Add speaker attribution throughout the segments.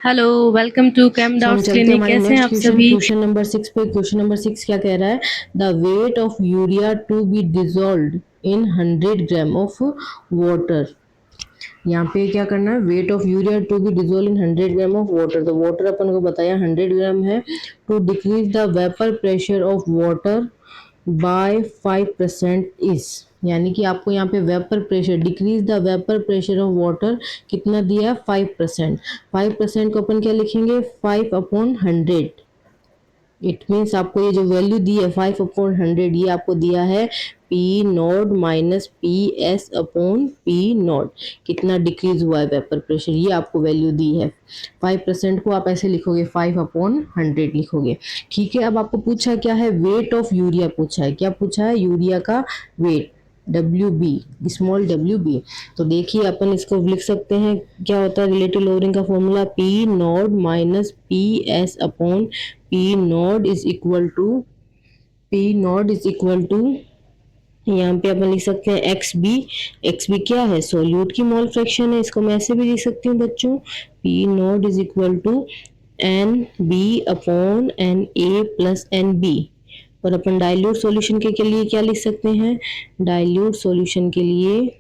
Speaker 1: Hello, welcome to cam
Speaker 2: सो हम
Speaker 1: doubts
Speaker 2: चलते हैं
Speaker 1: क्लिनिक।
Speaker 2: हमारे
Speaker 1: कैसे हैं
Speaker 2: नेक्स्ट
Speaker 1: आप
Speaker 2: क्वेश्चन
Speaker 1: सभी?
Speaker 2: क्वेश्चन नंबर 6 पे। क्वेश्चन नंबर 6 क्या कह रहा है? The weight of urea to be dissolved in 100 gram of water. यहाँ पे क्या करना है? Weight of urea to be dissolve in 100 gram of water. तो वाटर अपन को बताया 100 ग्राम है। To decrease the vapour pressure of water by 5% is, यानी कि आपको यहाँ पे vapour pressure, decrease the vapour pressure of water कितना दिया है? 5%। 5% को अपन क्या लिखेंगे? 5/100। इट मीन्स आपको ये जो वैल्यू दी है 5/100, ये आपको दिया है P naught minus P S upon P not. कितना डिक्रीज हुआ है वेपर प्रेशर, ये आपको वैल्यू दी है। 5% को आप ऐसे लिखोगे, 5/100 लिखोगे। ठीक है, अब आपको पूछा क्या है? वेट ऑफ यूरिया पूछा है। क्या पूछा है? यूरिया का weight, W B, small W B. तो देखिए अपन इसको लिख सकते हैं, क्या होता है रिलेटिव लोअरिंग का formula? P naught minus P S upon P naught is equal to, P naught is equal to, यहाँ पे अपन लिख सकते हैं एक्स बी। एक्स बी क्या है? सोल्यूट की मोल फ्रैक्शन है। इसको मैं ऐसे भी लिख सकती हूँ बच्चों, P naught is equal to N B upon N A plus N B. और अपन डाइल्यूट सॉल्यूशन के लिए क्या लिख सकते हैं? डाइल्यूट सॉल्यूशन के लिए,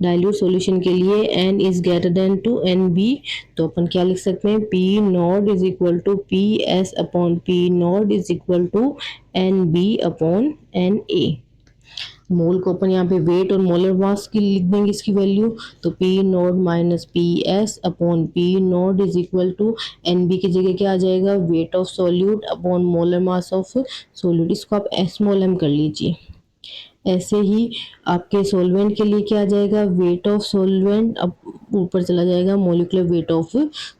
Speaker 2: डाइल्यूट सॉल्यूशन के लिए n is greater than to N B. तो अपन क्या लिख सकते हैं? P naught is equal to P S upon P naught is equal to N B upon N A. Mole को अपन यहाँ पे वेट और मोलर मास की लिख देंगे इसकी वैल्यू। तो P naught minus P S upon P naught is equal to N B की जगह क्या आ जाएगा? Weight of solute upon molar mass of solute. इसको आप एस मोल एम कर लीजिए। ऐसे ही आपके सोलवेंट के लिए क्या आ जाएगा? वेट ऑफ सोलवेंट, अब ऊपर चला जाएगा मोलिकुलर वेट ऑफ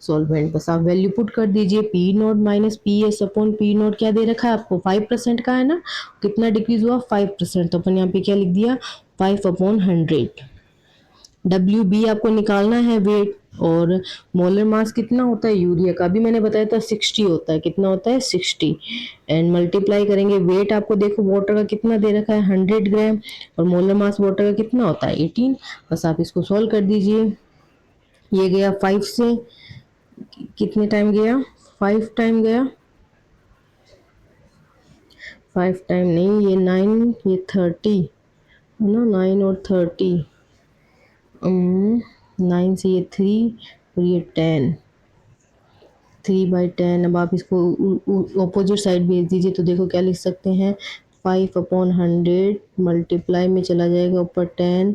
Speaker 2: सोलवेंट। बस आप वैल्यू पुट कर दीजिए, P naught minus P S upon P not क्या दे रखा है आपको? 5% का है ना। कितना डिक्रीज हुआ? 5%। तो अपन यहाँ पे क्या लिख दिया? 5/100। डब्ल्यू बी आपको निकालना है वेट। और मोलर मास कितना होता है यूरिया का? अभी मैंने बताया था 60 होता है। कितना होता है? 60। एंड मल्टीप्लाई करेंगे, वेट आपको देखो वाटर का कितना दे रखा है? 100 ग्राम। और मोलर मास वाटर का कितना होता है? 18। बस आप इसको सॉल्व कर दीजिए। ये गया 5 से, कितने टाइम गया? 5 टाइम गया। 5 टाइम नहीं, ये 9, ये 30 है ना। 9 और 30, 9 से ये 3 और ये 10, 3/10। अब आप इसको ऑपोजिट साइड भेज दीजिए तो देखो क्या लिख सकते हैं? 5/100 मल्टीप्लाई में चला जाएगा ऊपर 10,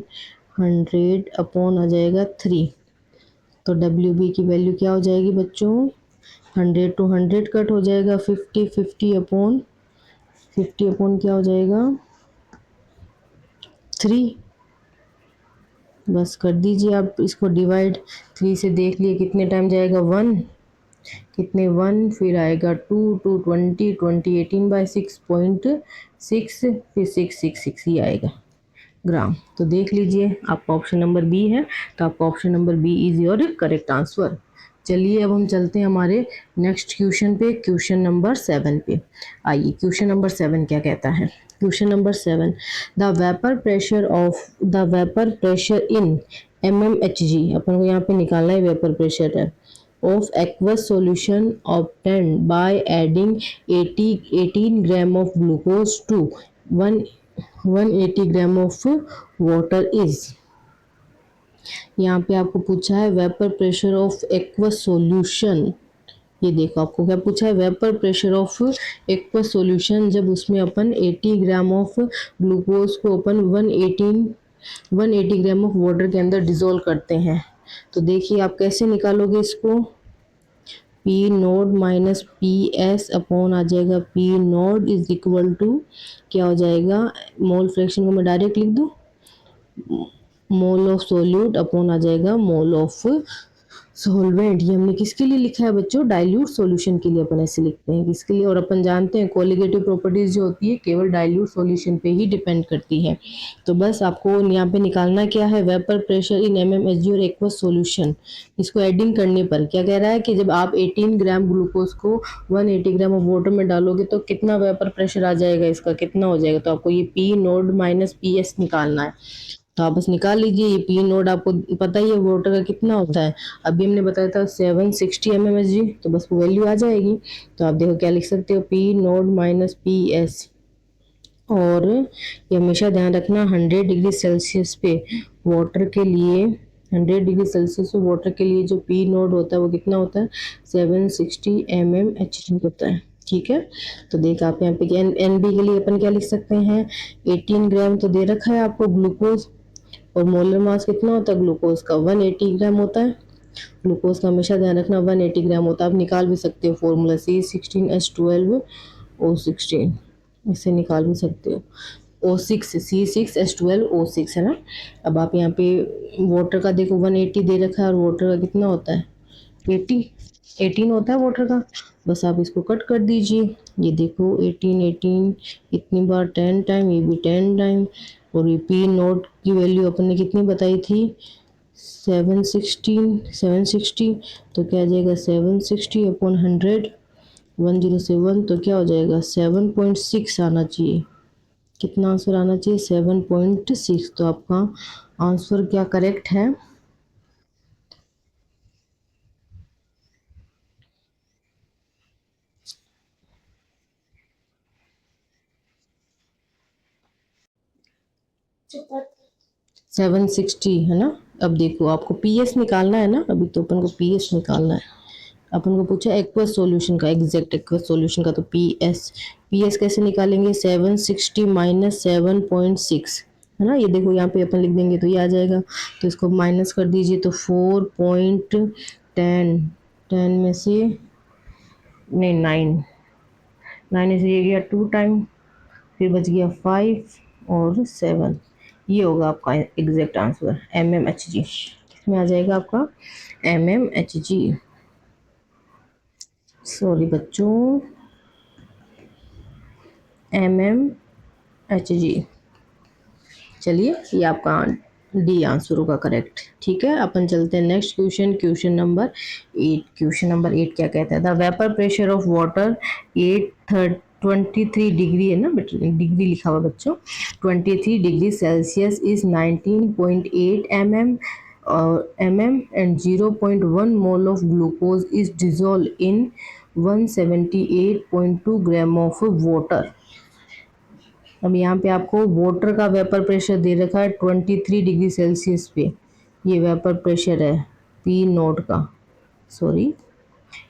Speaker 2: 100 अपॉन आ जाएगा 3। तो डब्ल्यू बी की वैल्यू क्या हो जाएगी बच्चों? 100 टू 100 कट हो जाएगा, 50, 50/50 क्या हो जाएगा? 3। बस कर दीजिए आप इसको डिवाइड। 3 से देख लिए कितने टाइम जाएगा? 1। कितने? 1, फिर आएगा 2, 2 20, 20 18/6.6, फिर 666 ही आएगा ग्राम। तो देख लीजिए आपका ऑप्शन नंबर बी है। तो आपका option number B is your correct answer. चलिए अब हम चलते हैं हमारे नेक्स्ट क्वेश्चन पे, क्वेश्चन नंबर 7 पे। आइए क्वेश्चन नंबर 7 क्या कहता है? Question number 7, the vapour pressure in mmHg, अपन को यहाँ पे निकालना है वेपर प्रेशर है, of aqueous solution obtained by adding 18 gram of glucose to 180 gram of water is। यहाँ पे आपको पूछा है vapour pressure of aqueous solution. ये देखो आपको क्या पूछा है? Vapour pressure of aqueous solution, जब उसमें अपन 80 ग्राम ऑफ ग्लूकोज को अपन 180 ग्राम ऑफ वाटर के अंदर डिजोल्व करते हैं। तो देखिए आप कैसे निकालोगे इसको? P node minus P S upon आ जाएगा P node is equal to, क्या हो जाएगा? मोल फ्रैक्शन को मैं डायरेक्ट लिख दूँ, मोल ऑफ सोल्यूट अपॉन आ जाएगा मोल ऑफ सोलवेंट। ये हमने किसके लिए लिखा है बच्चों? डाइल्यूट सॉल्यूशन के लिए अपन ऐसे लिखते हैं, किसके लिए? और अपन जानते हैं कोलिगेटिव प्रॉपर्टीज जो होती है केवल डाइल्यूट सॉल्यूशन पे ही डिपेंड करती है। तो बस आपको यहाँ पे निकालना क्या है? वेपर प्रेशर इन mmHg और एक्वस सॉल्यूशन। इसको एडिंग करने पर क्या कह रहा है कि जब आप 18 ग्राम ग्लूकोज को 180 ग्राम ऑफ वाटर में डालोगे तो कितना वेपर प्रेशर आ जाएगा? इसका कितना हो जाएगा? तो आपको ये P nought minus P S निकालना है। तो आप बस निकाल लीजिए। ये पी नोड आपको पता ही है वाटर का कितना होता है, अभी हमने बताया था 760 mmHg, तो बस वो वैल्यू आ जाएगी। तो आप देखो क्या लिख सकते हो, P nought minus P S. और ये हमेशा ध्यान रखना 100 डिग्री सेल्सियस पे वाटर के लिए, 100 डिग्री सेल्सियस पे वाटर के लिए जो पी नोड होता है वो कितना होता है, 760 mmHg होता है। ठीक है, तो देख आप यहाँ पे एन बी के लिए अपन क्या लिख सकते हैं, 18 ग्राम तो दे रखा है आपको ग्लूकोज, और मोलर मास कितना होता है ग्लूकोज का, 180 ग्राम होता है। ग्लूकोज का हमेशा ध्यान रखना 180 ग्राम होता है। आप निकाल भी सकते हो फॉर्मूला C16H12O16, इससे निकाल भी सकते हो। O6 C6H12O6 है ना। अब आप यहाँ पे वाटर का देखो 180 दे रखा है, और वाटर का कितना होता है 80, 18 होता है वाटर का। बस आप इसको कट कर दीजिए, ये देखो 18 18 इतनी बार 10 टाइम, ये भी 10 टाइम। और ये पी नोट की वैल्यू अपन ने कितनी बताई थी, 760। तो क्या आ जाएगा 760 अपॉन 100, 107, तो क्या हो जाएगा 7.6 आना चाहिए। कितना आंसर आना चाहिए, 7.6। तो आपका आंसर क्या करेक्ट है, 760 है ना। अब देखो आपको पीएस निकालना है ना, अभी तो अपन को पीएस निकालना है। अपन को पूछा एक्वस सॉल्यूशन का, एग्जैक्ट एक्वस सॉल्यूशन का, तो पीएस, पीएस कैसे निकालेंगे, 760 माइनस 7.6 है ना। ये देखो यहाँ पे अपन लिख देंगे तो ये आ जाएगा, तो इसको माइनस कर दीजिए, तो 4.10, 10 में से नहीं 9, 9 में से ये गया 2 टाइम, फिर बच गया 5 और 7। ये होगा आपका एग्जैक्ट आंसर mmHg, इसमें आ जाएगा आपका mmHg। सॉरी बच्चों, mmHg। चलिए ये आपका डी आंसर होगा करेक्ट। ठीक है, अपन चलते हैं next question, question number 8। Question number 8 क्या कहता है, the vapour pressure of water 23 degree है ना, डिग्री लिखा हुआ बच्चों, 23 degree Celsius is 19.8 mm and 0.1 mole of glucose is dissolved in 178.2 gram of water. अब यहाँ पे आपको वाटर का वेपर प्रेशर दे रखा है 23 डिग्री सेल्सियस पे, ये वेपर प्रेशर है पी नोट का, सॉरी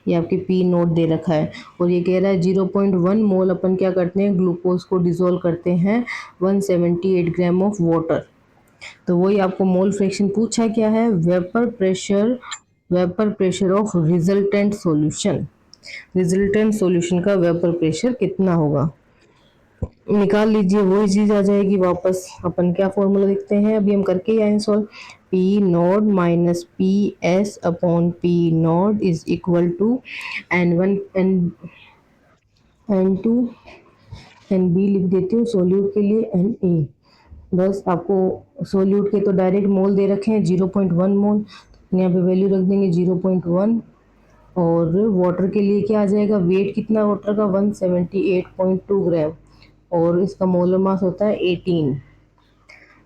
Speaker 2: ये आपके पी नोट दे रखा है, और ये कह रहा है 0.1 मोल अपन क्या करते हैं ग्लूकोज को डिजोल्व करते हैं 178 ग्राम ऑफ वाटर। तो वही आपको मोल फ्रैक्शन पूछा क्या है, vapour pressure of resultant solution, resultant solution का वेपर प्रेशर कितना होगा, निकाल लीजिए, वही चीज आ जाएगी वापस। अपन क्या फॉर्मूला लिखते हैं, अभी हम करके ही आए solve, P naught minus P S upon P naught is equal to N1 N2 NB लिख देती हूँ सोल्यूट के लिए Na। बस आपको सोल्यूट के तो डायरेक्ट मोल दे रखे हैं 0.1 मोल, यहाँ पे वैल्यू रख देंगे 0.1। और वाटर के लिए क्या आ जाएगा, वेट कितना वाटर का 178.2 ग्राम, और इसका मोलर मास होता है 18।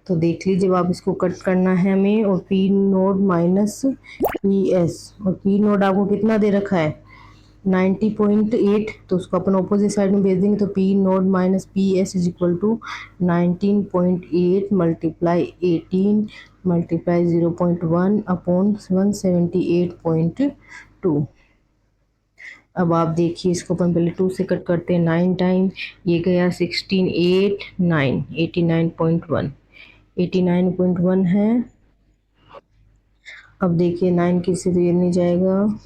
Speaker 2: तो देख लीजिए जब आप इसको कट करना है हमें, और P nought minus P S, और पी नोड आपको कितना दे रखा है 90.8, तो उसको अपन ऑपोजिट साइड में भेज देंगे, तो P node minus P S is equal to 19.8 multiply 18 multiply 0.1 upon 178.2। अब आप देखिए इसको अपन पहले 2 से कट करते हैं, 9 टाइम, ये गया 16 8 9 89.1, 89.1 है। अब देखिए 9 किसी से ये नहीं जाएगा,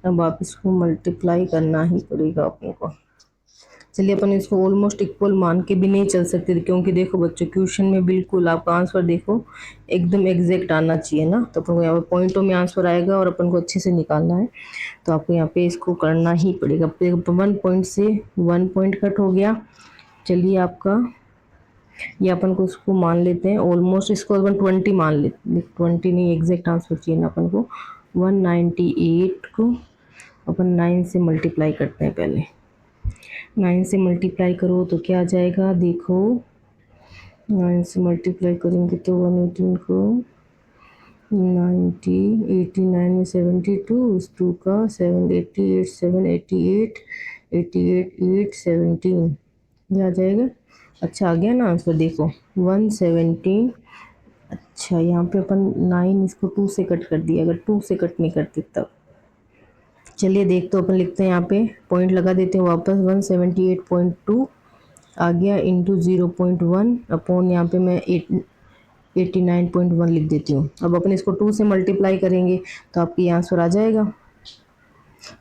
Speaker 2: अब आप इसको मल्टीप्लाई करना ही पड़ेगा अपने को। चलिए अपन इसको ऑलमोस्ट इक्वल मान के भी नहीं चल सकते, क्योंकि देखो बच्चों क्वेश्चन में बिल्कुल आपका आंसर देखो एकदम एग्जैक्ट आना चाहिए ना, तो अपन को यहाँ पे पॉइंटों में आंसर आएगा और अपन को अच्छे से निकालना है, तो आपको यहाँ पे इसको करना ही पड़ेगा। 1 पॉइंट से 1 पॉइंट कट हो गया। चलिए आपका ये अपन को इसको मान लेते हैं ऑलमोस्ट, इसको अपन 20 मान लेते, 20 नहीं एग्जैक्ट आंसर चाहिए ना अपन को, 198 को अपन 9 से मल्टीप्लाई करते हैं, पहले 9 से मल्टीप्लाई करो तो क्या आ जाएगा, देखो 9 से मल्टीप्लाई करेंगे तो 118 को 90, 89 में 72, इस 2 का 7, 88, 7, 88, 88, 8, 17, ये आ जाएगा। अच्छा आ गया ना आंसर, देखो 117। अच्छा यहाँ पे अपन 9 इसको 2 से कट कर दिया, अगर 2 से कट नहीं करते तब। चलिए देख, तो अपन लिखते हैं यहाँ पे, पॉइंट लगा देते हैं वापस, 178.2 आ गया इंटू 0.1 अपॉन, यहाँ पे मैं 89.1 लिख देती हूँ। अब अपन इसको 2 से मल्टीप्लाई करेंगे तो आपकी आंसर आ जाएगा।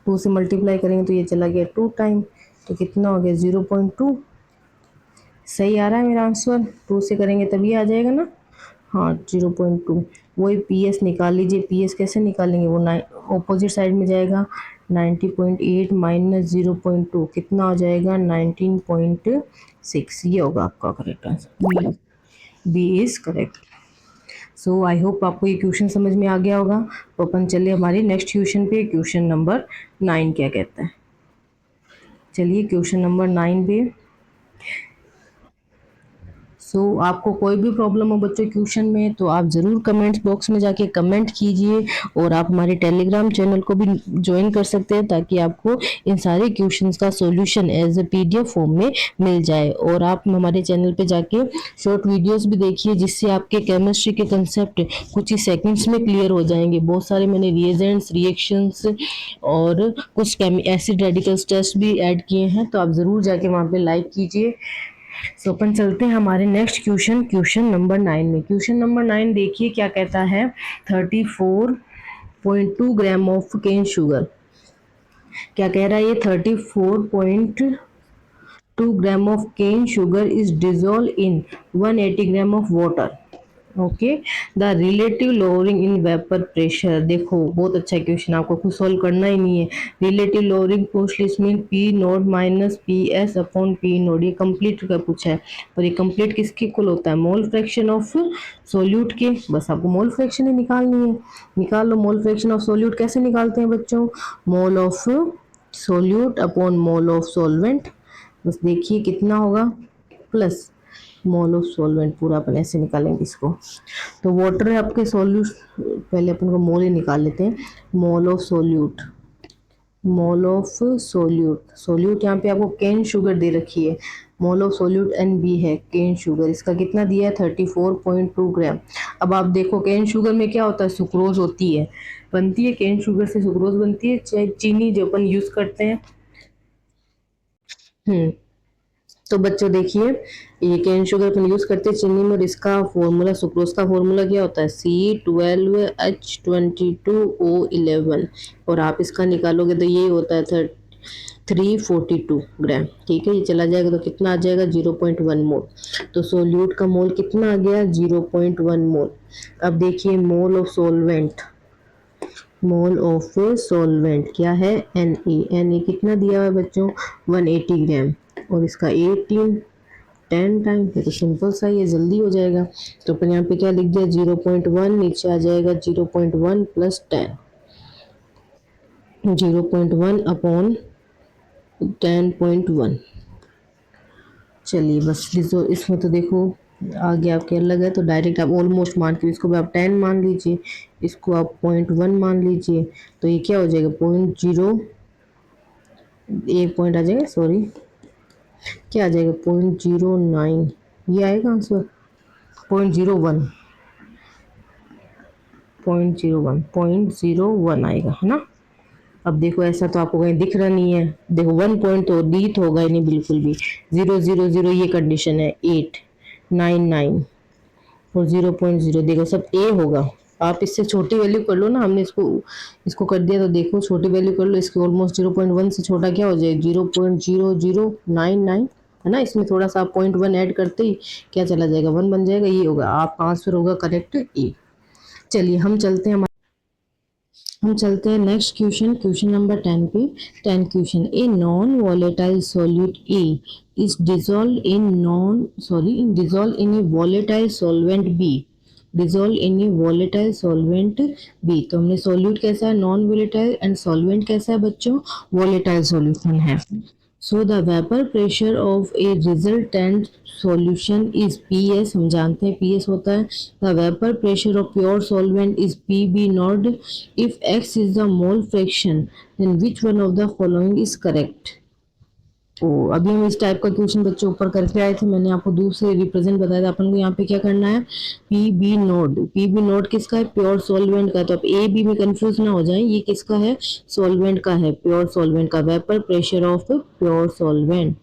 Speaker 2: 2 से मल्टीप्लाई करेंगे तो ये चला गया 2 टाइम, तो कितना हो गया 0.2। सही आ रहा है मेरा आंसर, 2 से करेंगे तभी आ जाएगा ना। हाँ 0.2। वही पी एस निकाल लीजिए। पी एस कैसे निकालेंगे, वो ऑपोजिट साइड में जाएगा। 90.8 माइनस 0.2 कितना हो जाएगा 19.6। ये होगा आपका correct answer, B is correct. So I hope आपको ये क्वेश्चन समझ में आ गया होगा। तो अपन चलिए हमारी नेक्स्ट क्वेश्चन पे, क्वेश्चन नंबर 9 क्या कहता है। चलिए क्वेश्चन नंबर 9 पे, आपको कोई भी प्रॉब्लम हो बच्चों क्वेश्चन में तो आप ज़रूर कमेंट्स बॉक्स में जाके कमेंट कीजिए, और आप हमारे टेलीग्राम चैनल को भी ज्वाइन कर सकते हैं ताकि आपको इन सारे क्वेश्चंस का solution as a PDF form में मिल जाए। और आप हमारे चैनल पे जाके शॉर्ट वीडियोस भी देखिए, जिससे आपके केमिस्ट्री के कंसेप्ट कुछ ही सेकेंड्स में क्लियर हो जाएंगे। बहुत सारे मैंने रिएजेंट्स, रिएक्शंस और कुछ एसिड रेडिकल्स टेस्ट भी ऐड किए हैं, तो आप ज़रूर जाके वहाँ पे लाइक कीजिए। सो अपन चलते हैं हमारे नेक्स्ट क्वेश्चन, क्वेश्चन नंबर 9 में। क्वेश्चन नंबर 9 देखिए क्या कहता है। 34.2 ग्राम ऑफ केन शुगर, क्या कह रहा है ये, 34.2 gram of cane sugar is dissolve in 180 gram of water. Okay, the relative lowering in vapour pressure. देखो बहुत अच्छा क्वेश्चन, आपको कुछ सॉल्व करना ही नहीं है। रिलेटिव लोअरिंग पूछ ली, इसमें P note minus P S upon P note, ये कंप्लीट का पूछा है। और ये कंप्लीट किसके इक्वल होता है, मोल फ्रैक्शन ऑफ सोल्यूट के। बस आपको मोल फ्रैक्शन ही निकालनी है, निकाल लो। मोल फ्रैक्शन ऑफ सोल्यूट कैसे निकालते हैं बच्चों, मोल of solute upon mole of solvent. बस देखिए कितना होगा, प्लस मोल ऑफ सॉल्वेंट, पूरा अपन ऐसे निकालेंगे इसको। तो वाटर है आपके सोल्यूट, पहले अपन को मोल ही निकाल लेते हैं। Mole of solute, mole of solute, solute यहाँ पे आपको केन शुगर दे रखी है। Mole of solute N B है केन शुगर, इसका कितना दिया है 34.2 ग्राम। अब आप देखो केन शुगर में क्या होता है, सुक्रोज होती है, बनती है केन शुगर से सुक्रोज बनती है, चीनी जो अपन यूज करते हैं। तो बच्चों देखिए, ये केन शुगर अपन यूज करते हैं चीनी में, और इसका फॉर्मूला, सुक्रोज का फॉर्मूला क्या होता है, C12H22O11, और आप इसका निकालोगे तो ये होता है 342 ग्राम। ठीक है, ये चला जाएगा तो कितना आ जाएगा 0.1 मोल। तो सोल्यूट का मोल कितना आ गया 0.1 मोल। अब देखिए मोल of solvent, mole of solvent क्या है Na कितना दिया हुआ है बच्चों 180 ग्राम, और इसका 18 10 टाइम, ये तो सिंपल सा, ये जल्दी हो जाएगा। तो अपन यहाँ पे क्या लिख दिया 0.1, नीचे आ जाएगा 0.1 प्लस 10, 0.1 अपॉन 10.1। चलिए बस इसमें तो देखो आगे आपके अलग है, तो डायरेक्ट आप ऑलमोस्ट मान के, इसको भी आप 10 मान लीजिए, इसको आप 0.1 मान लीजिए, तो ये क्या हो जाएगा 0.0, एक पॉइंट आ जाएगा, सॉरी क्या आ जाएगा 0.09, ये आएगा आंसर 0.01, 0.01 आएगा, है ना। अब देखो ऐसा तो आपको कहीं दिख रहा नहीं है, देखो 1 पॉइंट तो डी तो होगा ही नहीं बिल्कुल भी, 0.00 ये कंडीशन है, 8 9 9 और 0.0, देखो सब ए होगा। आप इससे छोटी वैल्यू कर लो ना, हमने इसको कर दिया, तो देखो छोटी वैल्यू कर लो, इसके ऑलमोस्ट 0.1 से छोटा क्या हो जाएगा 0.0099, है ना। इसमें थोड़ा सा आप 0.1 ऐड करते ही क्या चला जाएगा 1 बन जाएगा, ये होगा आपका आंसर होगा करेक्ट ए। चलिए हम चलते हैं नेक्स्ट क्वेश्चन, क्वेश्चन नंबर 10 पे। 10 question, a non volatile solute A is dissolve in a volatile solvent B, dissolve in a volatile solvent B. तो हमने सॉल्यूट कैसा है नॉन वॉलेटाइल, एंड सॉल्वेंट कैसा है बच्चों वॉलेटाइल सॉल्यूशन है। So the vapour pressure of a resultant solution is PS, हम जानते हैं PS होता है the vapour pressure of pure solvent is PB naught. If X is the mole fraction then which one of the following is correct. तो अभी हम इस type का क्वेश्चन बच्चों ऊपर करके आए थे, मैंने आपको दूसरे रिप्रेजेंट बताया था। अपन को यहाँ पे क्या करना है, PB नोड। PB नोड किसका है, प्योर सॉल्वेंट का। तो अब ए बी में कंफ्यूज ना हो जाए, ये किसका है, सॉल्वेंट का है, प्योर सॉल्वेंट का। Vapour pressure of pure solvent,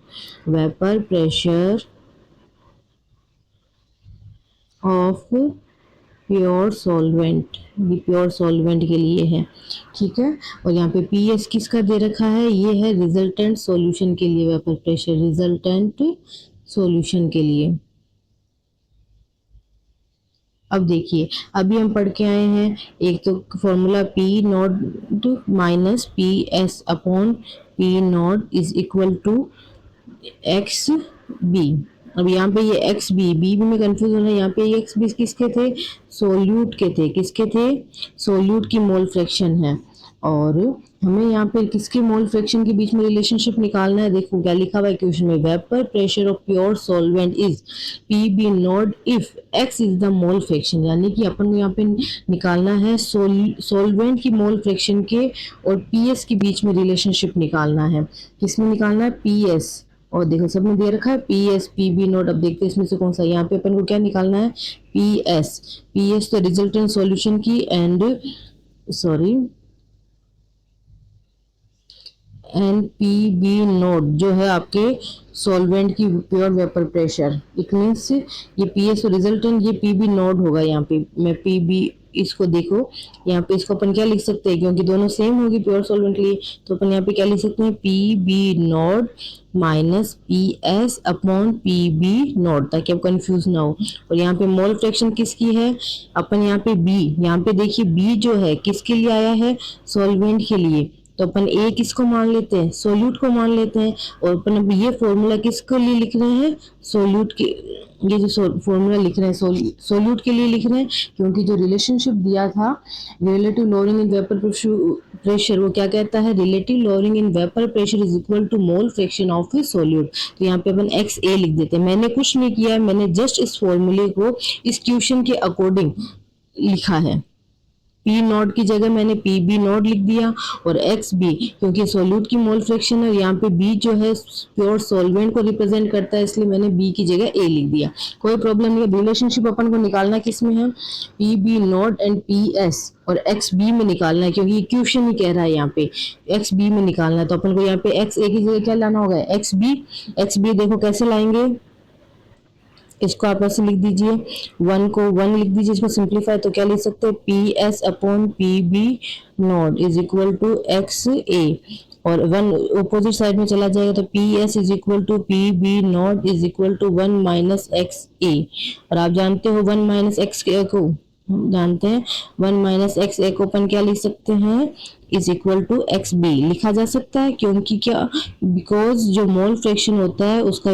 Speaker 2: vapour pressure of pure solvent, ये प्योर सॉल्वेंट के लिए है, ठीक है। और यहाँ पे PS किसका दे रखा है, ये है रिजल्टेंट सॉल्यूशन के लिए, वेपर प्रेशर रिजल्टेंट सॉल्यूशन के लिए। अब देखिए, अभी हम पढ़ के आए हैं एक तो formula P naught minus PS upon P naught is equal to X B. अब यहाँ पे ये एक्स बी बी में कंफ्यूज होना है, यहाँ पे ये एक्स बी किसके थे, सोल्यूट के थे, किसके थे, सोल्यूट की मोल फ्रैक्शन है। और हमें यहाँ पे किसके मोल फ्रैक्शन के बीच में रिलेशनशिप निकालना है, देखो क्या लिखा हुआ है क्वेश्चन में, vapour pressure of pure solvent is PB naught if X is the mole fraction. यानी कि अपन को यहाँ पे निकालना है सॉल्वेंट की मोल फ्रैक्शन के और PS के बीच में रिलेशनशिप निकालना है। किसमें निकालना है, PS। और देखो सब में दे रखा है PS PB नोट। अब देखते हैं इसमें से कौन सा, यहाँ पे अपन को क्या निकालना है, PS तो रिजल्टेंट सॉल्यूशन की एंड PB नोट जो है आपके सॉल्वेंट की pure vapour pressure. It means ये PS तो रिजल्टेंट, ये PB नोट होगा। यहाँ पे मैं PB इसको देखो, यहाँ पे इसको अपन क्या लिख सकते हैं, क्योंकि दोनों सेम होगी प्योर सॉल्वेंट के लिए, तो अपन यहाँ पे क्या लिख सकते हैं, PB not minus PS upon PB not, ताकि अब कंफ्यूज ना हो। और यहाँ पे मोल फ्रैक्शन किसकी है, अपन यहाँ पे B, यहाँ पे देखिए B जो है किसके लिए आया है, सॉल्वेंट के लिए। तो अपन A किसको मान लेते हैं, सोल्यूट को मान लेते हैं। और अपन अब ये फॉर्मूला किसके लिए लिख रहे हैं, सोल्यूट के, ये जो फॉर्मूला लिख रहे हैं सोल्यूट के लिए लिख रहे हैं, क्योंकि जो रिलेशनशिप दिया था relative lowering in vapour pressure, वो क्या कहता है, relative lowering in vapour pressure is equal to mole fraction of a solute. तो यहाँ पे अपन XA लिख देते हैं। मैंने कुछ नहीं किया है, मैंने जस्ट इस फॉर्मूले को इस क्वेश्चन के अकॉर्डिंग लिखा है। P नॉट की जगह मैंने PB नॉट लिख दिया और XB, क्योंकि सोल्यूट की मोल फ्रैक्शन है। यहाँ पे B जो है प्योर सॉल्वेंट को रिप्रेजेंट करता है, इसलिए मैंने B की जगह A लिख दिया। कोई प्रॉब्लम नहीं है। रिलेशनशिप अपन को निकालना किस में है, PB नॉट एंड PS और XB में निकालना है, क्योंकि क्वेश्चन ही कह रहा है यहाँ पे XB में निकालना है। तो अपन को यहाँ पे XA की जगह क्या लाना होगा, XB देखो कैसे लाएंगे, इसको आप ऐसे लिख दीजिए, 1 को 1 लिख दीजिए, इसको सिंप्लीफाई तो क्या लिख सकते हैं, PS upon PB naught is equal to XA। और 1 ऑपोजिट साइड में चला जाएगा तो PS is equal to PB naught is equal to 1 minus XA। और आप जानते हो 1 माइनस XA को जानते हैं, 1 माइनस XA को अपन क्या लिख सकते हैं, इज इक्वल टू XB लिखा जा सकता है। क्योंकि क्या, बिकॉज जो मोल फ्रैक्शन होता है उसका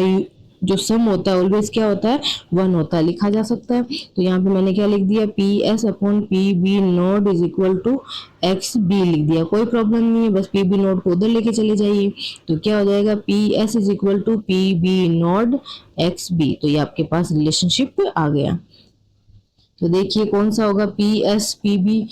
Speaker 2: जो सम होता है ऑलवेज क्या होता है, 1 होता है, लिखा जा सकता है। तो यहाँ पे मैंने क्या लिख दिया, PS upon PB naught is equal to XB लिख दिया। कोई प्रॉब्लम नहीं है, बस PB नोट को उधर लेके चले जाइए, तो क्या हो जाएगा, PS is equal to PB naught XB। तो ये आपके पास रिलेशनशिप आ गया। तो देखिए कौन सा होगा, PS PB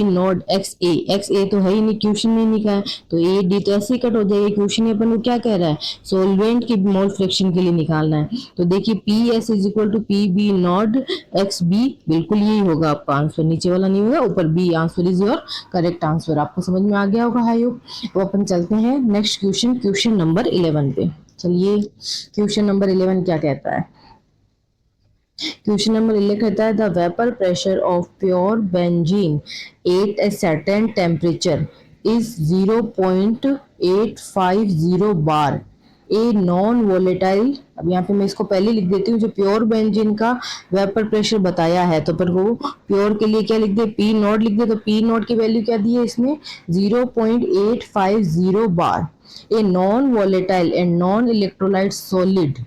Speaker 2: नॉट XA तो है ही नहीं, क्वेश्चन में नहीं कहा है, तो AD तो ऐसे ही कट हो जाएगा। क्वेश्चन में अपन को क्या कह रहा है, सॉल्वेंट के मोल फ्रैक्शन के लिए निकालना है। तो देखिए PS is equal to PB naught XB, बिल्कुल यही होगा आपका आंसर, नीचे वाला नहीं होगा, ऊपर B answer is your correct answer. आपको समझ में आ गया होगा आई होप। तो अपन चलते हैं नेक्स्ट क्वेश्चन नंबर 11 पे। चलिए क्वेश्चन नंबर 11 क्या कहता है, क्वेश्चन नंबर 11 कहता है the vapour pressure of pure benzene at a certain temperature is 0.850 bar a non volatile. अब यहाँ पे मैं इसको पहले लिख देती हूँ, जो प्योर बेंजीन का वेपर प्रेशर बताया है, तो पर वो प्योर के लिए क्या लिख दे, P नॉट लिख दे। तो P नॉट की वैल्यू क्या दी है इसमें, 0.850 bar a non volatile and non electrolyte solid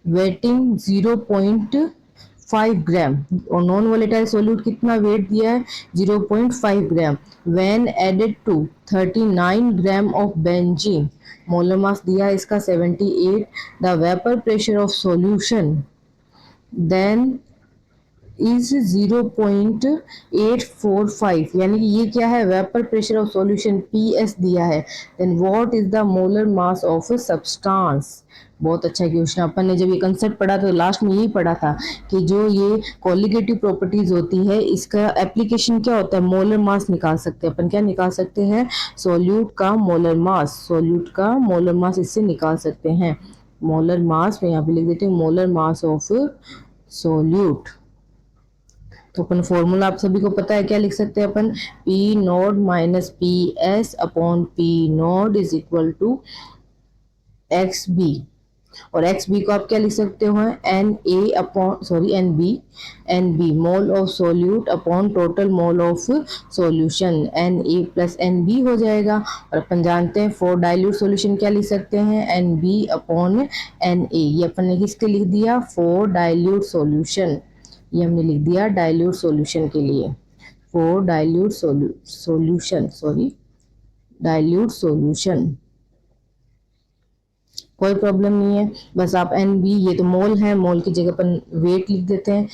Speaker 2: weighting 0.5 0.5 gram, और नॉन वोलेटाइल सॉल्यूट कितना वेट दिया है 0.5 gram, when added to 39 gram of benzene, molar mass दिया है इसका 78, the vapour pressure of solution then is 0.845, यानी कि ये क्या है vapour pressure of solution PS दिया है, then what is the molar mass of substance. बहुत अच्छा क्वेश्चन, अपन ने जब ये कंसेप्ट पढ़ा तो लास्ट में यही पढ़ा था कि जो ये कोलिगेटिव प्रॉपर्टीज होती है इसका एप्लीकेशन क्या होता है, मोलर मास निकाल सकते हैं अपन, क्या निकाल सकते हैं सॉल्यूट का मोलर मास, सॉल्यूट का मोलर मास इससे निकाल सकते हैं। मोलर मास मैं यहाँ पे लिख देती हूँ, मोलर मास ऑफ सॉल्यूट। तो अपन फॉर्मूला आप सभी को पता है, क्या लिख सकते हैं अपन, P naught minus P S upon P naught is equal to X B, और एक्स बी को आप क्या लिख सकते हो N A upon sorry N B mole of solute upon total mole of solution, N A plus N B हो जाएगा। और अपन जानते हैं फॉर डाइल्यूट सॉल्यूशन क्या लिख सकते हैं N B upon N A, ये अपन ने किसके लिख दिया फॉर डाइल्यूट सॉल्यूशन, ये हमने लिख दिया डाइल्यूट सॉल्यूशन के लिए, for dilute solution sorry dilute solution, कोई प्रॉब्लम नहीं है। बस आप एन बी, ये तो मोल है, मोल की जगह अपन वेट लिख देते हैं,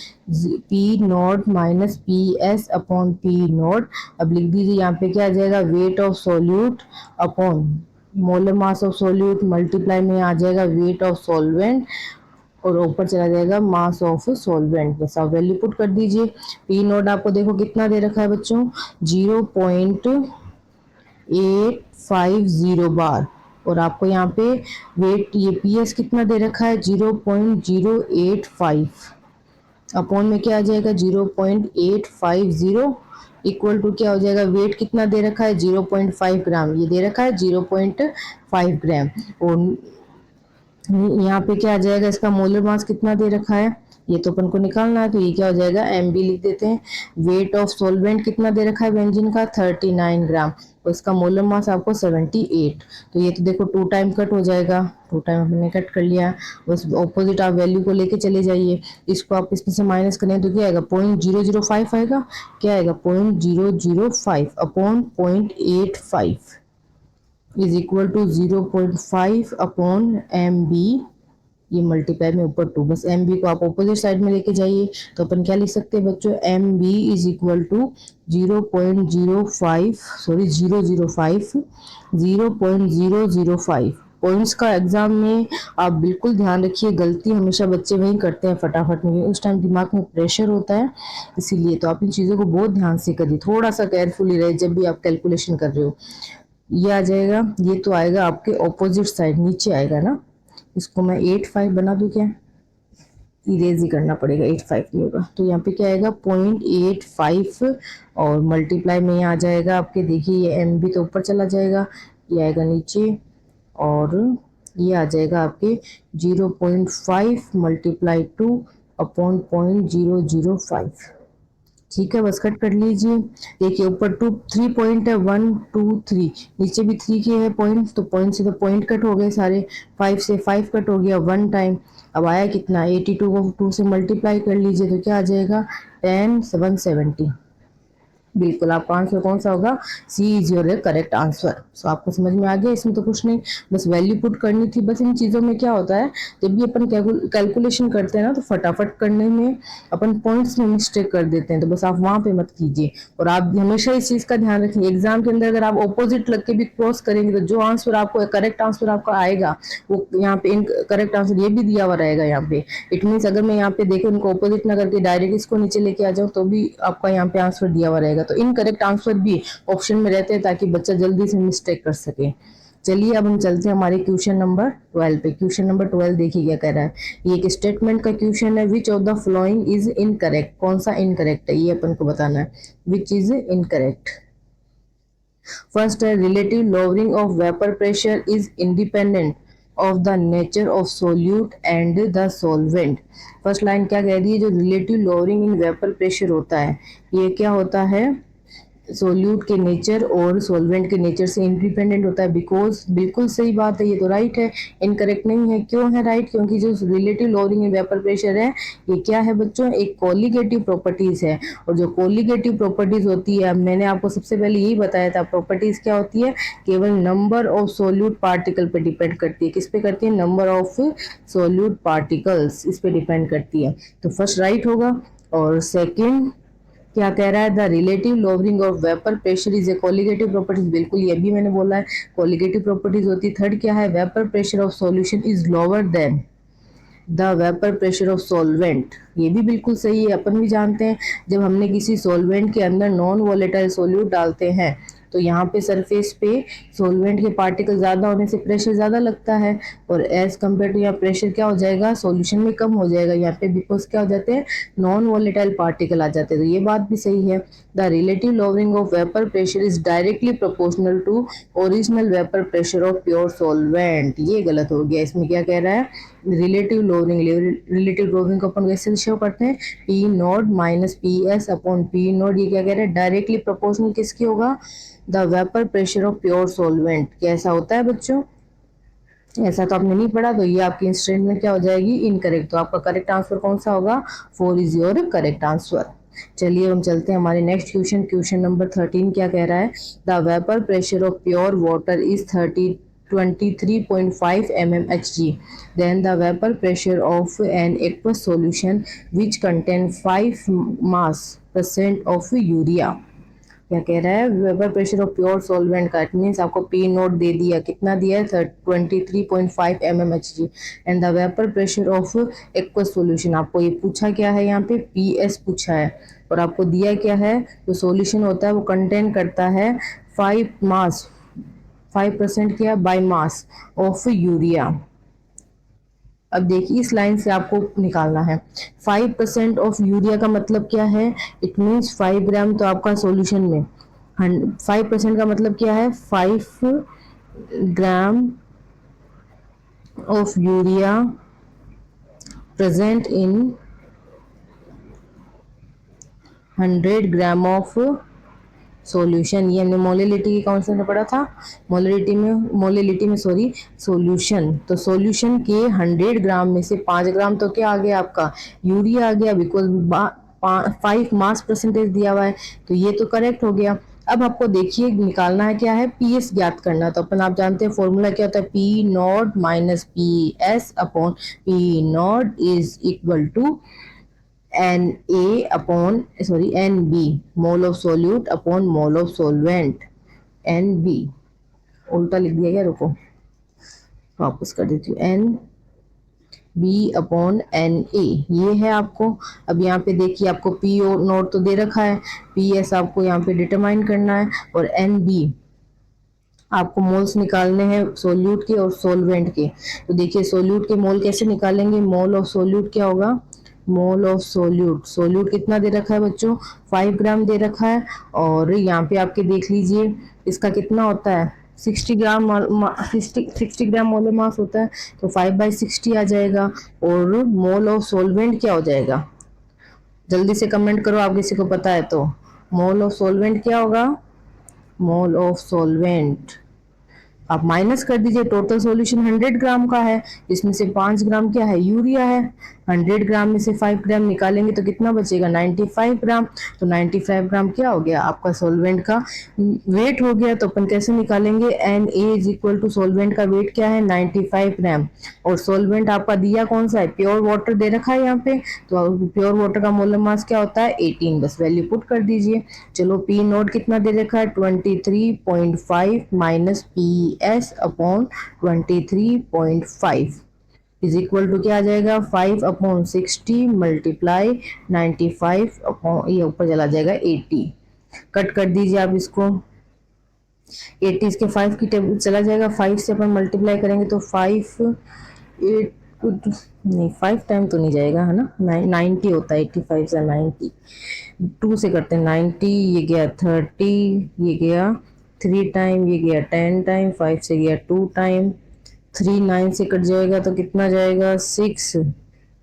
Speaker 2: P naught minus P S upon P not. अब लिख दीजिए यहाँ पे क्या आ जाएगा weight of solute upon molar mass of solute multiply में आ जाएगा वेट ऑफ सॉल्वेंट, और ऊपर चला जाएगा मास ऑफ सॉल्वेंट। बस आप वैल्यू पुट कर दीजिए। पी नॉट आपको देखो कितना दे रखा है बच्चों 0.850 बार, और आपको यहाँ पे वेट ये पी एस कितना दे रखा है 0.085, अपॉन में क्या आ जाएगा 0.850 इक्वल टू क्या हो जाएगा वेट कितना दे रखा है 0.5 ग्राम, ये दे रखा है 0.5 ग्राम, और यहाँ पे क्या आ जाएगा इसका मोलर मास कितना दे रखा है ये तो अपन को निकालना है, तो ये क्या हो जाएगा एम बी लिख देते हैं। वेट ऑफ सॉल्वेंट कितना दे रखा है बेंजीन का 39 ग्राम, और इसका मोलर मास आपको 78, तो ये तो देखो 2 टाइम कट हो जाएगा, 2 टाइम हमने कट कर लिया। बस ऑपोजिट आप वैल्यू को लेके चले जाइए, इसको आप इसमें से माइनस करें तो क्या आएगा 0.005 आएगा, क्या आएगा 0.005 upon 0.85 is equal to 0.5 upon M B, ये मल्टीप्लाई में ऊपर 2, बस एम बी को आप अपोजिट साइड में लेके जाइए, तो अपन क्या लिख सकते हैं बच्चों M B is equal to 0.05 sorry 0.005 points का एग्जाम में आप बिल्कुल ध्यान रखिए, गलती हमेशा बच्चे वही करते हैं फटाफट में, उस टाइम दिमाग में प्रेशर होता है, इसीलिए तो आप इन चीज़ों को बहुत ध्यान से करिए, थोड़ा सा केयरफुली रहे जब भी आप कैलकुलेशन कर रहे हो। ये आ जाएगा, ये तो आएगा आपके ऑपोजिट साइड नीचे आएगा ना, इसको मैं 85 बना दूं क्या, इरेज ही करना पड़ेगा 85 नहीं होगा, तो यहाँ पे क्या आएगा 0.85 और मल्टीप्लाई में आ जाएगा आपके, देखिए ये एम बी तो ऊपर चला जाएगा, ये आएगा नीचे, और ये आ जाएगा आपके 0.5 मल्टीप्लाई 2 अपॉन 0.005, ठीक है बस कट कर लीजिए। देखिए ऊपर 3 पॉइंट है 1 2 3, नीचे भी 3 के है पॉइंट, तो पॉइंट से तो पॉइंट कट हो गए सारे, 5 से 5 कट हो गया 1 टाइम, अब आया कितना 82 को 2 से मल्टीप्लाई कर लीजिए तो क्या आ जाएगा 10 170, बिल्कुल आपका आंसर कौन सा होगा, सी इज योर करेक्ट आंसर। सो आपको समझ में आ गया, इसमें तो कुछ नहीं, बस वैल्यू पुट करनी थी। बस इन चीज़ों में क्या होता है जब भी अपन कैलकुलेशन करते हैं ना तो फटाफट करने में अपन पॉइंट्स में मिस्टेक कर देते हैं, तो बस आप वहाँ पे मत कीजिए, और आप हमेशा इस चीज़ का ध्यान रखिए एग्जाम के अंदर अगर आप ऑपोजिट लग के भी क्रॉस करेंगे तो जो आंसर आपको करेक्ट आंसर आपका आएगा वो यहाँ पे करेक्ट आंसर ये भी दिया हुआ रहेगा यहाँ पे, इट मीन्स अगर मैं यहाँ पे देखो इनको ऑपोजिट ना करके डायरेक्ट इसको नीचे लेके आ जाऊँ तो भी आपका यहाँ पे आंसर दिया हुआ रहेगा, तो इनकरेक्ट आंसर भी ऑप्शन में रहते हैं ताकि बच्चा जल्दी से मिस्टेक कर सके। चलिए अब हम चलते हैं हमारे क्वेश्चन नंबर 12 पे। क्वेश्चन नंबर 12 देखिए क्या कह रहा है, ये एक स्टेटमेंट का क्वेश्चन है, which of the following is incorrect, कौन सा इनकरेक्ट है ये अपन को बताना है, विच इज इनकरेक्ट। फर्स्ट है relative lowering of vapour pressure is independent of the nature of solute and the solvent. First line क्या कह रही है, जो relative lowering in vapour pressure होता है ये क्या होता है सोल्यूट के नेचर और सॉल्वेंट के नेचर से इंडिपेंडेंट होता है। बिकॉज बिल्कुल सही बात है, ये तो राइट है, इनकरेक्ट नहीं है। क्यों है राइट? क्योंकि जो relative lowering in vapour pressure है, ये क्या है बच्चों? एक कोलिगेटिव प्रॉपर्टीज है। और जो कोलिगेटिव प्रॉपर्टीज होती है, मैंने आपको सबसे पहले यही बताया था, प्रॉपर्टीज क्या होती है? केवल नंबर ऑफ सोल्यूट पार्टिकल पे डिपेंड करती है। किस पे करती है? नंबर ऑफ सोल्यूट पार्टिकल्स, इस पे डिपेंड करती है। तो फर्स्ट राइट होगा। और सेकेंड क्या कह रहा है? The relative lowering of vapour pressure is a colligative properties, बिल्कुल ये भी मैंने बोला है, कोलिगेटिव प्रॉपर्टीज होती है। थर्ड क्या है? Vapour pressure of solution is lower than the vapour pressure of solvent, ये भी बिल्कुल सही है। अपन भी जानते हैं जब हमने किसी सॉल्वेंट के अंदर नॉन वोलेटाइल सोल्यूट डालते हैं तो यहाँ पे सरफेस पे सॉल्वेंट के पार्टिकल ज़्यादा होने से प्रेशर ज़्यादा लगता है, और एज कम्पेयर टू यहाँ प्रेशर क्या हो जाएगा? सॉल्यूशन में कम हो जाएगा यहाँ पे, बिकॉज क्या हो जाते हैं? नॉन वोलेटाइल पार्टिकल आ जाते हैं। तो ये बात भी सही है। The relative lowering of vapour pressure is directly proportional to original vapour pressure of pure solvent, ये गलत हो गया। इसमें क्या कह रहा है? रिलेटिव लोअरिंग को अपन कैसे शो करते हैं? P naught minus P S upon P not. ये क्या कह रहा है? डायरेक्टली प्रोपोर्शनल किसकी होगा? The vapour pressure of pure solvent. कैसा होता है बच्चों? ऐसा तो आपने नहीं पढ़ा, तो ये आपकी इंस्टेंट क्या हो जाएगी? इनकरेक्ट। तो आपका करेक्ट आंसर कौन सा होगा? 4 इज योर करेक्ट आंसर। चलिए हम चलते हैं हमारे नेक्स्ट क्वेश्चन। क्वेश्चन नंबर 13 क्या कह रहा है? The vapour pressure of pure water is 23.5 mmHg. Then the vapor pressure of an aqueous solution which contain 5 mass % of urea. क्या कह रहा है? Vapour pressure of pure solvent का, इट मीन्स आपको पी नोट दे दिया, कितना दिया है? 23.5 mmHg। And the vapour pressure of aqueous solution, आपको ये पूछा क्या है? यहाँ पे पी एस पूछा है, और आपको दिया क्या है? जो सॉल्यूशन होता है वो कंटेन करता है 5% क्या? By mass of urea. अब देखिए इस लाइन से आपको निकालना है 5% ऑफ यूरिया का मतलब क्या है? इट मीन्स 5 ग्राम तो आपका सॉल्यूशन में, 5% का मतलब क्या है? 5 gram of urea present in 100 gram of solution. ये हमने मोलिलिटी की कॉन्सेप्ट में पढ़ा था, मोलिलिटी में सॉरी सॉल्यूशन। तो सॉल्यूशन के 100 ग्राम में से 5 ग्राम तो क्या आ गया? आपका यूरिया आ गया, बिकॉज 5 मास परसेंटेज दिया हुआ है, तो ये तो करेक्ट हो गया। अब आपको देखिए निकालना है क्या है? पी एस ज्ञात करना। तो अपन आप जानते हैं फॉर्मूला क्या होता है? P naught minus P S upon P naught is equal to NB, mole of solute upon mole of solvent. NB उल्टा लिख दिया क्या? रुको वापस कर देती हूँ। NB अपॉन NA, ये है आपको। अब यहाँ पे देखिए आपको P नोट तो दे रखा है, PS आपको यहाँ पे डिटरमाइन करना है, और NB आपको मोल्स निकालने हैं सोल्यूट के और सोलवेंट के। तो देखिए सोल्यूट के मोल कैसे निकालेंगे? मोल ऑफ सोल्यूट क्या होगा? मोल ऑफ सोल्यूट कितना दे रखा है बच्चों? 5 ग्राम दे रखा है, और यहाँ पे आपके देख लीजिए इसका कितना होता है? 60 ग्राम 60 ग्राम मोलर मास होता है, तो 5/60 आ जाएगा। और मोल ऑफ सोलवेंट क्या हो जाएगा? जल्दी से कमेंट करो, आप किसी को पता है तो। मोल ऑफ सोलवेंट क्या होगा? मोल ऑफ सोलवेंट आप माइनस कर दीजिए। टोटल सॉल्यूशन 100 ग्राम का है, इसमें से 5 ग्राम क्या है? यूरिया है। 100 ग्राम में से 5 ग्राम निकालेंगे तो कितना बचेगा? 95 ग्राम। तो 95 ग्राम क्या हो गया? आपका सॉल्वेंट का वेट हो गया। तो अपन कैसे निकालेंगे? Na is equal to solvent का वेट क्या है? 95 ग्राम। और सॉल्वेंट आपका दिया कौन सा है? प्योर वाटर दे रखा है यहाँ पे, तो प्योर वाटर का मोलर मास क्या होता है? 18, बस वैल्यू पुट कर दीजिए। चलो पी नोट कितना दे रखा है? 23.5 minus P S upon 23.5 is equal to क्या आ जाएगा? 5/60 मल्टीप्लाई 95 अपॉन, ये ऊपर चला जाएगा 80। कट कर दीजिए आप इसको, 80 इसके 5 की टेबल चला जाएगा, 5 से अपन मल्टीप्लाई करेंगे तो 5 8 नहीं 5 टाइम तो नहीं जाएगा है ना, 90 होता है। 85 से 90 2 से करते हैं 90, ये गया 30, ये गया 3 टाइम, ये गया 10 टाइम, 5 से गया 2 टाइम, 3 9 से कट जाएगा तो कितना जाएगा? 6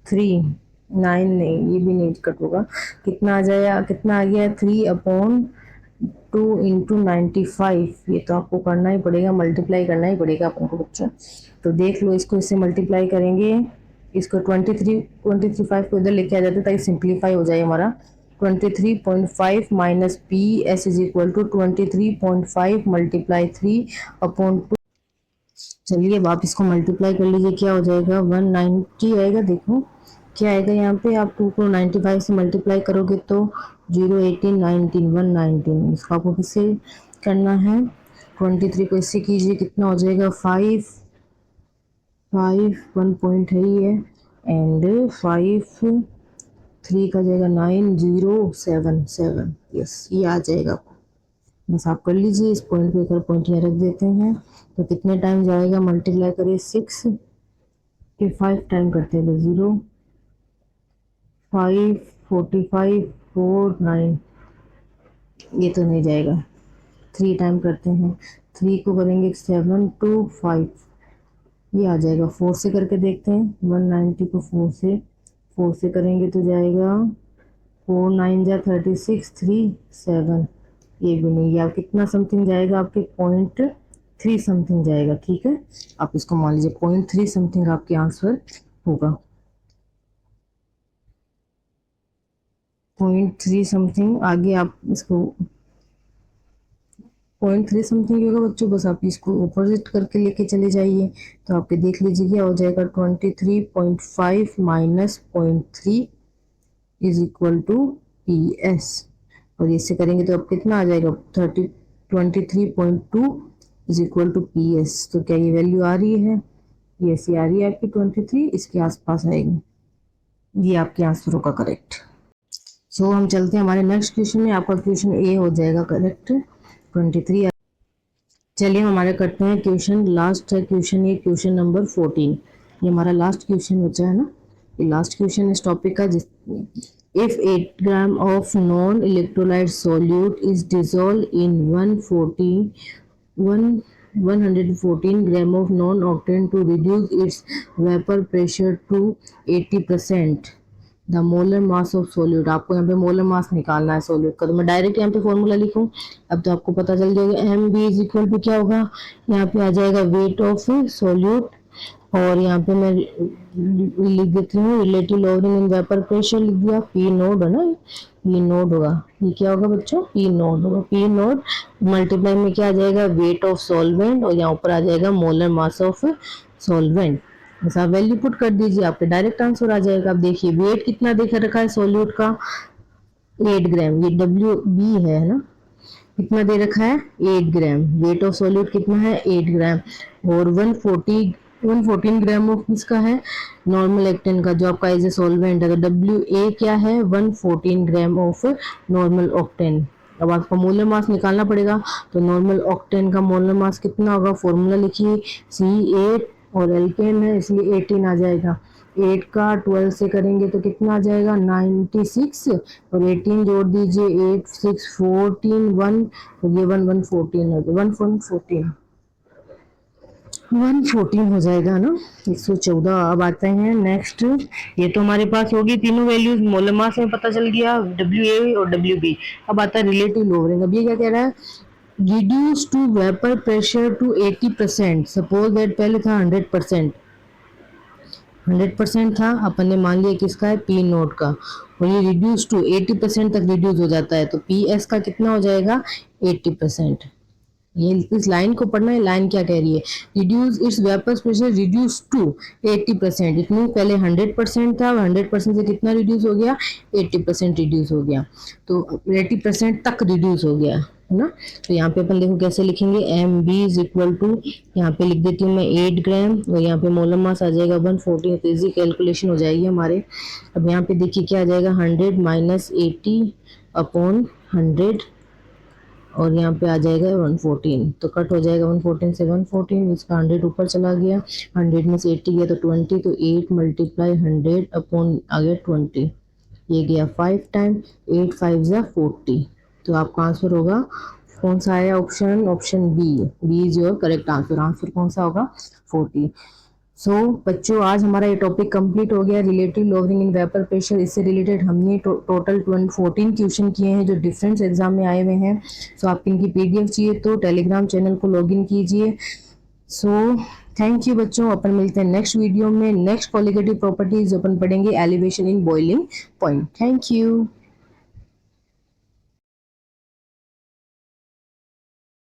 Speaker 2: 3 9 नहीं, ये भी नहीं कट होगा। कितना आ जाएगा? कितना आ गया? 3/9 2 इंटू 95, ये तो आपको करना ही पड़ेगा, मल्टीप्लाई करना ही पड़ेगा अपन को बच्चों। तो देख लो, इसको इससे मल्टीप्लाई करेंगे, इसको 23.5 को इधर लेके आ जाते ताकि सिंप्लीफाई हो जाए हमारा। 23.5 minus P S is equal to 23.5 multiply 3/2। चलिए अब आप इसको मल्टीप्लाई कर लीजिए, क्या हो जाएगा 190 आएगा। देखो क्या आएगा यहाँ पे, आप 2 को 95 से मल्टीप्लाई करोगे तो 0 18 19 119। इसको आपको किससे करना है, 23 को इससे कीजिए, कितना हो जाएगा 5 5 1 पॉइंट है ही है, एंड 5 3 का जाएगा 9077। यस, ये आ जाएगा। बस आप कर लीजिए, इस पॉइंट पे एक पॉइंट यहाँ रख देते हैं। तो कितने टाइम जाएगा, मल्टीप्लाई करिए 6 के 5 टाइम करते हैं तो 0 5 45 4 9, ये तो नहीं जाएगा। 3 टाइम करते हैं, 3 को करेंगे 7 2 5, ये आ जाएगा। 4 से करके देखते हैं, 190 को 4 से करेंगे तो जाएगा 4 9 जा 36 3 7, ये भी नहीं। या कितना समथिंग जाएगा आपके, 0.3 समथिंग जाएगा। ठीक है, आप इसको मान लीजिए 0.3 समथिंग आपके आंसर होगा, 0.3 समथिंग। आगे आप इसको 0.3 समथिंग होगा बच्चों, बस आप इसको ऑपोजिट करके लेके चले जाइए। तो आपके देख लीजिए क्या हो जाएगा, 23.5 minus 0.3 is equal to P S, और इससे करेंगे तो अब कितना आ जाएगा, 23.2 is equal to P S. तो क्या ये वैल्यू आ रही है, ये ऐसी आ रही है आपकी 23, इसके आसपास आएगी। ये आपके आंसर होगा करेक्ट। सो हम चलते हैं हमारे नेक्स्ट क्वेश्चन में, आपका क्वेश्चन ए हो जाएगा करेक्ट 23। चलिए हमारे करते हैं क्वेश्चन, लास्ट है क्वेश्चन, ये क्वेश्चन नंबर 14, ये हमारा लास्ट क्वेश्चन बचा है ना, ये लास्ट क्वेश्चन इस टॉपिक का। जिस if 8 gram of non-electrolyte solute is dissolved in 114 gram of non-octane to reduce its vapor pressure to 80%, the molar mass of solute. आपको यहाँ पे मोलर मास निकालना है सोल्यूट का, तो मैं डायरेक्ट यहाँ पे फॉर्मूला लिखूँ, अब तो आपको पता चल जाएगा। M B is equal to क्या होगा, यहाँ पे आ जाएगा वेट ऑफ सोल्यूट, और यहाँ पे मैं लिख देती हूँ relative lowering in vapour pressure, लिख दिया पी नोड है ना, पी नोड होगा, ये क्या होगा बच्चों, पी नोड होगा। पी नोड मल्टीप्लाई में क्या आ जाएगा, वेट ऑफ सॉल्वेंट, और यहाँ ऊपर आ जाएगा मोलर मास ऑफ सॉल्वेंट। बस आप वैल्यू पुट कर दीजिए, आपके डायरेक्ट आंसर आ जाएगा। आप देखिए वेट कितना देख रखा है सोल्यूट का, 8 ग्राम, ये डब्ल्यू बी है ना, कितना दे रखा है 8 ग्राम, वेट ऑफ सॉल्यूट कितना है 8 ग्राम, और 114 ग्राम ऑफ किसका है, नॉर्मल एक्टेन का, जो आपका एज ए सॉल्वेंट है। तो डब्ल्यू ए क्या है, 114 ग्राम ऑफ नॉर्मल ऑक्टेन। अब आपको मोलर मास निकालना पड़ेगा, तो नॉर्मल ऑक्टेन का मोलर मास कितना होगा, फॉर्मूला लिखिए, C8, और एल्केन है इसलिए 18 आ जाएगा। 8 का 12 से करेंगे तो कितना आ जाएगा 96, और 18 जोड़ दीजिए, 8 6 14 1, तो ये 114 हो गया, 114 हो जाएगा ना, 114। अब आते हैं नेक्स्ट, ये तो हमारे पास होगी तीनों वैल्यूज, मोलर मास में पता चल गया डब्ल्यू ए और डब्ल्यू बी। अब आता है रिलेटिव लोअरिंग। अब ये क्या कह रहा है, reduce to vapour pressure to 80%, suppose that पहले था 100% था, अपन ने मान लिया किसका है, पी नोट का, और ये रिड्यूस टू 80% तक रिड्यूस हो जाता है, तो पी एस का कितना हो जाएगा 80%। ये इस लाइन को पढ़ना है, लाइन क्या कह रही है, reduce its vapour pressure reduce to 80%, it mean पहले 100% था, 100% से कितना रिड्यूस हो गया 80% रिड्यूस हो गया, तो 80% तक रिड्यूस हो गया है ना। तो यहाँ पे अपन देखो कैसे लिखेंगे, M B is equal to, यहाँ पे लिख देती हूँ मैं 8 ग्राम, और यहाँ पे मोलर मास आ जाएगा 114, तो इजी कैलकुलेशन हो जाएगी हमारे। अब यहाँ पे देखिए क्या आ जाएगा, 100 माइनस 80 अपॉन 100, और यहाँ पे आ जाएगा 114, तो कट हो जाएगा 114 से 114, इसका 100 ऊपर चला गया, 100 में से 80 गया तो 20, तो 8 मल्टीप्लाई 100 अपॉन आ गया 20, ये गया 5 टाइम, 8 5 जा 40, तो आपका आंसर होगा कौन सा आया option B, B is your correct answer. Answer कौन सा होगा 40। बच्चों आज हमारा ये टॉपिक कंप्लीट हो गया, रिलेटिव लॉगरिंग इन वेपर प्रेशर। इससे रिलेटेड हमने टोटल 14 क्वेश्चन किए हैं जो डिफरेंस एग्जाम में आए हुए हैं। आपको इनकी पीडीएफ चाहिए तो टेलीग्राम चैनल को लॉगिन कीजिए। थैंक यू बच्चों, अपन मिलते हैं नेक्स्ट वीडियो में। नेक्स्ट कॉलिगेटिव प्रॉपर्टीज अपन पढ़ेंगे elevation in boiling point. Thank you.